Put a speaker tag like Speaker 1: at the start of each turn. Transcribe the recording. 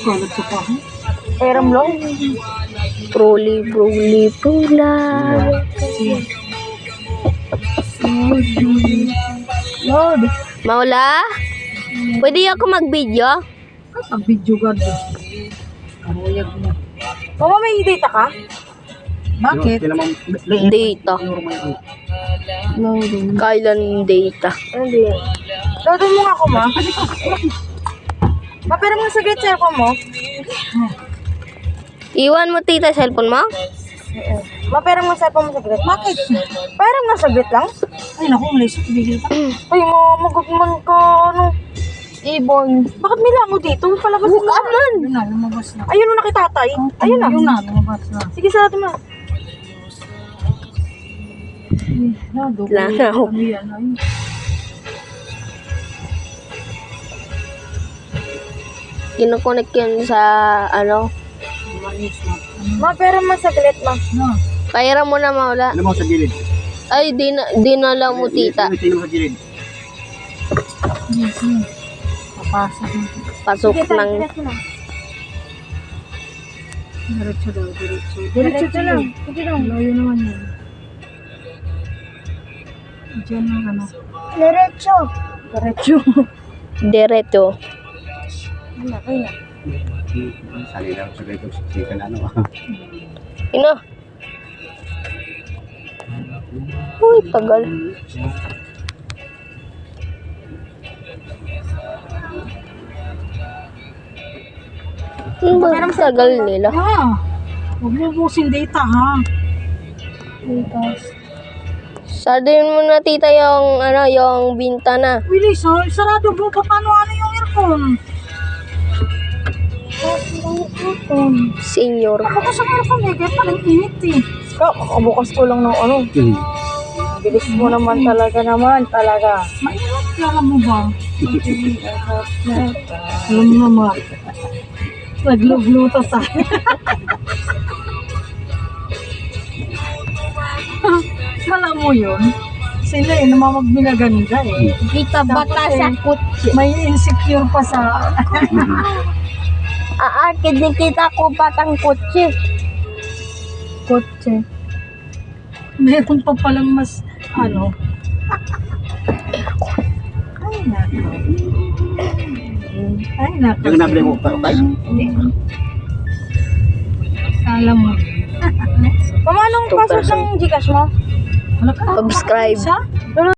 Speaker 1: Kalat sa pa.
Speaker 2: Eram long.
Speaker 3: Pruli, prula.
Speaker 2: Lord.
Speaker 3: Maula? Pwede ako mag-video?
Speaker 1: Ang video gad. Karuyag mo.
Speaker 2: Mama, may data ka?
Speaker 1: Bakit?
Speaker 3: Data. Kailan data?
Speaker 2: Hindi. Todo mo nga ako, ma. Ma, pero mga saglit cellphone mo.
Speaker 3: Iwan mo tita cellphone mo?
Speaker 2: Ma, pero mga cellphone mo saglit.
Speaker 1: Bakit?
Speaker 2: Parang mga saglit lang.
Speaker 1: Ay, naku, malis. Bigil ka.
Speaker 2: Ay, magagman ka, ano. Ibon. Bakit may lango dito? Palabas mo. Aman.
Speaker 1: Yun na, lumabas na.
Speaker 2: Ayun na nakitatay. Ayun na.
Speaker 1: Yun na, lumabas na.
Speaker 2: Sige, sarado mo.
Speaker 3: Langaw.
Speaker 1: Ano yan? Ay,
Speaker 3: Kinoconnect yun sa ano.
Speaker 1: malis na.
Speaker 2: Ma, pero mga saglit, ma.
Speaker 1: No.
Speaker 3: Kaya mo na maula.
Speaker 4: Ano mo sa gilid?
Speaker 3: Ay, di na lang mo tita.
Speaker 4: Sino mo sa gilid?
Speaker 1: Yes, yes. Papasok na.
Speaker 3: Pasok ng...
Speaker 1: Diretso daw, diretso.
Speaker 2: Diretso lang. Sige lang.
Speaker 1: Layo naman yun. Diyan lang ano.
Speaker 2: Diretso. Diretso.
Speaker 3: Diretso.
Speaker 2: Ayun na.
Speaker 4: Sali lang sa gayong siksikan ano.
Speaker 3: Ino. Uy, tagal. Ano ba ang tagal nila?
Speaker 1: Ah, huwag mo busin data ha.
Speaker 3: Sabihin mo na tita yung ano, yung bintana.
Speaker 1: Willis, sarado mo pa paano yung aircon?
Speaker 3: Senior.
Speaker 1: Ako sa aircon eh, kaya parang init eh.
Speaker 2: Kakabukas ko lang ng ano. Bilis mo naman talaga talaga.
Speaker 1: Mainit lang mo ba? Alam mo naman. Naglugluto sa Alam mo yun? Sila eh, namamagbinaganda eh.
Speaker 2: Kita bata sa kutsi.
Speaker 1: May insecure pa sa...
Speaker 2: Aakid din kita ko batang kutsi.
Speaker 1: kotse. Meron pa palang mas, ano. Ay, nako. Ay, nako.
Speaker 4: Yung nabili mo pa okay?
Speaker 1: Hindi. Alam mo.
Speaker 2: Mama, anong password ng Gcash mo?
Speaker 1: Wala ka?
Speaker 3: Subscribe.
Speaker 1: Isa?